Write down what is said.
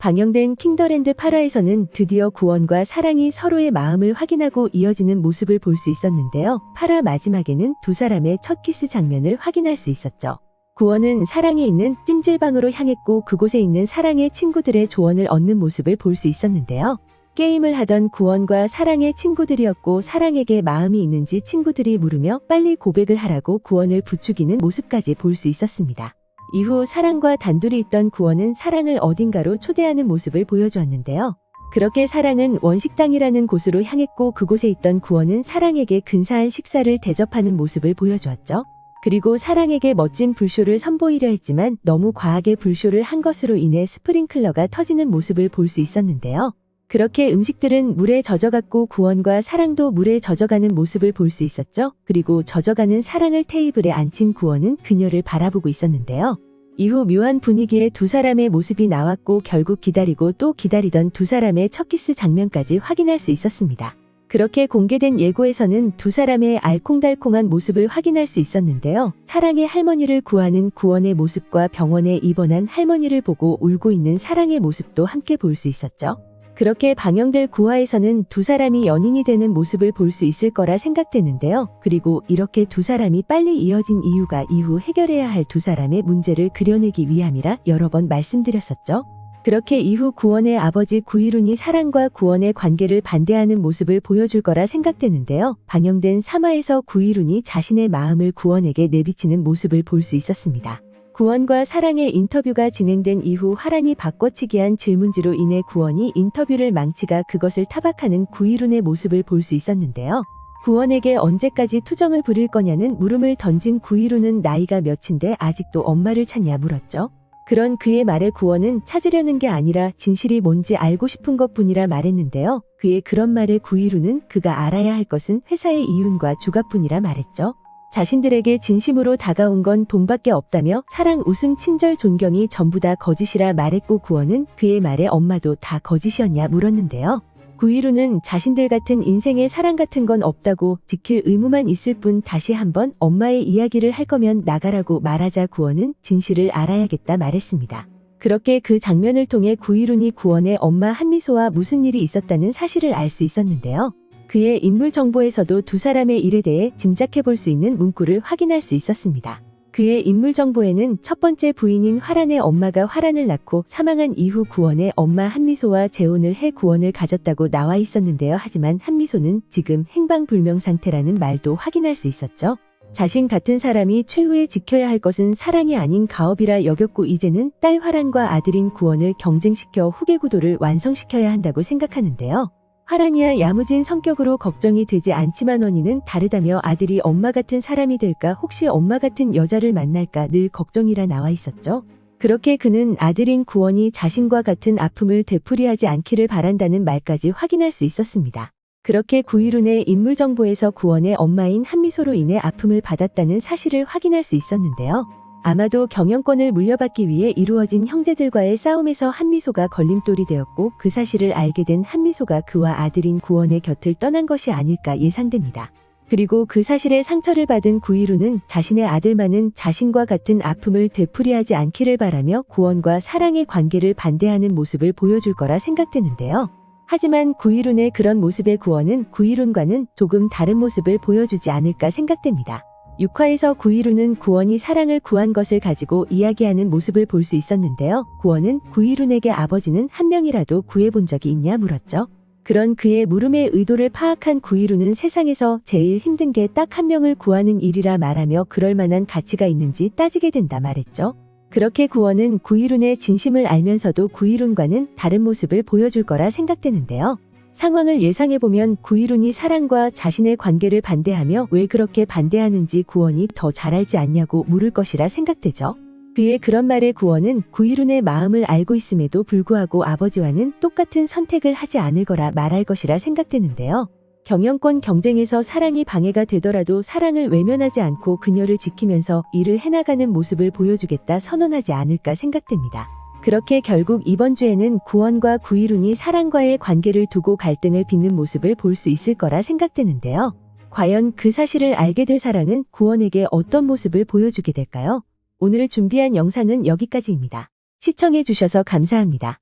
방영된 킹더랜드 8화에서는 드디어 구원과 사랑이 서로의 마음을 확인하고 이어지는 모습을 볼 수 있었는데요. 8화 마지막에는 두 사람의 첫 키스 장면을 확인할 수 있었죠. 구원은 사랑이 있는 찜질방으로 향했고 그곳에 있는 사랑의 친구들의 조언을 얻는 모습을 볼 수 있었는데요. 게임을 하던 구원과 사랑의 친구들이었고 사랑에게 마음이 있는지 친구들이 물으며 빨리 고백을 하라고 구원을 부추기는 모습까지 볼 수 있었습니다. 이후 사랑과 단둘이 있던 구원은 사랑을 어딘가로 초대하는 모습을 보여주었는데요. 그렇게 사랑은 원식당이라는 곳으로 향했고 그곳에 있던 구원은 사랑에게 근사한 식사를 대접하는 모습을 보여주었죠. 그리고 사랑에게 멋진 불쇼를 선보이려 했지만 너무 과하게 불쇼를 한 것으로 인해 스프링클러가 터지는 모습을 볼 수 있었는데요. 그렇게 음식들은 물에 젖어갔고 구원과 사랑도 물에 젖어가는 모습을 볼 수 있었죠. 그리고 젖어가는 사랑을 테이블에 앉힌 구원은 그녀를 바라보고 있었는데요. 이후 묘한 분위기에 두 사람의 모습이 나왔고 결국 기다리고 또 기다리던 두 사람의 첫 키스 장면까지 확인할 수 있었습니다. 그렇게 공개된 예고에서는 두 사람의 알콩달콩한 모습을 확인할 수 있었는데요. 사랑의 할머니를 구하는 구원의 모습과 병원에 입원한 할머니를 보고 울고 있는 사랑의 모습도 함께 볼 수 있었죠. 그렇게 방영될 9화에서는 두 사람이 연인이 되는 모습을 볼 수 있을 거라 생각되는데요. 그리고 이렇게 두 사람이 빨리 이어진 이유가 이후 해결해야 할 두 사람의 문제를 그려내기 위함이라 여러 번 말씀드렸었죠. 그렇게 이후 구원의 아버지 구이룬이 사랑과 구원의 관계를 반대하는 모습을 보여줄 거라 생각되는데요. 방영된 3화에서 구이룬이 자신의 마음을 구원에게 내비치는 모습을 볼 수 있었습니다. 구원과 사랑의 인터뷰가 진행된 이후 화란이 바꿔치기한 질문지로 인해 구원이 인터뷰를 망치가 그것을 타박하는 구이룬의 모습을 볼 수 있었는데요. 구원에게 언제까지 투정을 부릴 거냐는 물음을 던진 구이룬은 나이가 몇인데 아직도 엄마를 찾냐 물었죠. 그런 그의 말에 구원은 찾으려는 게 아니라 진실이 뭔지 알고 싶은 것뿐이라 말했는데요. 그의 그런 말에 구이룬은 그가 알아야 할 것은 회사의 이윤과 주가뿐이라 말했죠. 자신들에게 진심으로 다가온 건 돈밖에 없다며 사랑, 웃음, 친절, 존경이 전부 다 거짓이라 말했고 구원은 그의 말에 엄마도 다 거짓이었냐 물었는데요. 구이룬은 자신들 같은 인생에 사랑 같은 건 없다고 지킬 의무만 있을 뿐 다시 한번 엄마의 이야기를 할 거면 나가라고 말하자 구원은 진실을 알아야겠다 말했습니다. 그렇게 그 장면을 통해 구이룬이 구원의 엄마 한미소와 무슨 일이 있었다는 사실을 알 수 있었는데요. 그의 인물 정보에서도 두 사람의 일에 대해 짐작해 볼 수 있는 문구를 확인할 수 있었습니다. 그의 인물 정보에는 첫 번째 부인인 화란의 엄마가 화란을 낳고 사망한 이후 구원의 엄마 한미소와 재혼을 해 구원을 가졌다고 나와 있었는데요. 하지만 한미소는 지금 행방불명 상태라는 말도 확인할 수 있었죠. 자신 같은 사람이 최후에 지켜야 할 것은 사랑이 아닌 가업이라 여겼고 이제는 딸 화란과 아들인 구원을 경쟁시켜 후계 구도를 완성시켜야 한다고 생각하는데요. 화란이야 야무진 성격으로 걱정이 되지 않지만 원인은 다르다며 아들이 엄마 같은 사람이 될까 혹시 엄마 같은 여자를 만날까 늘 걱정이라 나와 있었죠. 그렇게 그는 아들인 구원이 자신과 같은 아픔을 되풀이하지 않기를 바란다는 말까지 확인할 수 있었습니다. 그렇게 구이룬의 인물 정보에서 구원의 엄마인 한미소로 인해 아픔을 받았다는 사실을 확인할 수 있었는데요. 아마도 경영권을 물려받기 위해 이루어진 형제들과의 싸움에서 한미소가 걸림돌이 되었고 그 사실을 알게 된 한미소가 그와 아들인 구원의 곁을 떠난 것이 아닐까 예상됩니다. 그리고 그 사실에 상처를 받은 구이룬은 자신의 아들만은 자신과 같은 아픔을 되풀이하지 않기를 바라며 구원과 사랑의 관계를 반대하는 모습을 보여줄 거라 생각되는데요. 하지만 구이룬의 그런 모습의 구원은 구이룬과는 조금 다른 모습을 보여주지 않을까 생각됩니다. 6화에서 구이룬은 구원이 사랑을 구한 것을 가지고 이야기하는 모습을 볼 수 있었는데요. 구원은 구이룬에게 아버지는 한 명이라도 구해본 적이 있냐 물었죠. 그런 그의 물음의 의도를 파악한 구이룬은 세상에서 제일 힘든 게 딱 한 명을 구하는 일이라 말하며 그럴 만한 가치가 있는지 따지게 된다 말했죠. 그렇게 구원은 구이룬의 진심을 알면서도 구이룬과는 다른 모습을 보여줄 거라 생각되는데요. 상황을 예상해보면 구이룬이 사랑과 자신의 관계를 반대하며 왜 그렇게 반대하는지 구원이 더 잘 알지 않냐고 물을 것이라 생각되죠. 그의 그런 말에 구원은 구이룬의 마음을 알고 있음에도 불구하고 아버지와는 똑같은 선택을 하지 않을 거라 말할 것이라 생각되는데요. 경영권 경쟁에서 사랑이 방해가 되더라도 사랑을 외면하지 않고 그녀를 지키면서 일을 해나가는 모습을 보여주겠다 선언하지 않을까 생각됩니다. 그렇게 결국 이번 주에는 구원과 구이룬이 사랑과의 관계를 두고 갈등을 빚는 모습을 볼 수 있을 거라 생각되는데요. 과연 그 사실을 알게 될 사랑은 구원에게 어떤 모습을 보여주게 될까요? 오늘 준비한 영상은 여기까지입니다. 시청해주셔서 감사합니다.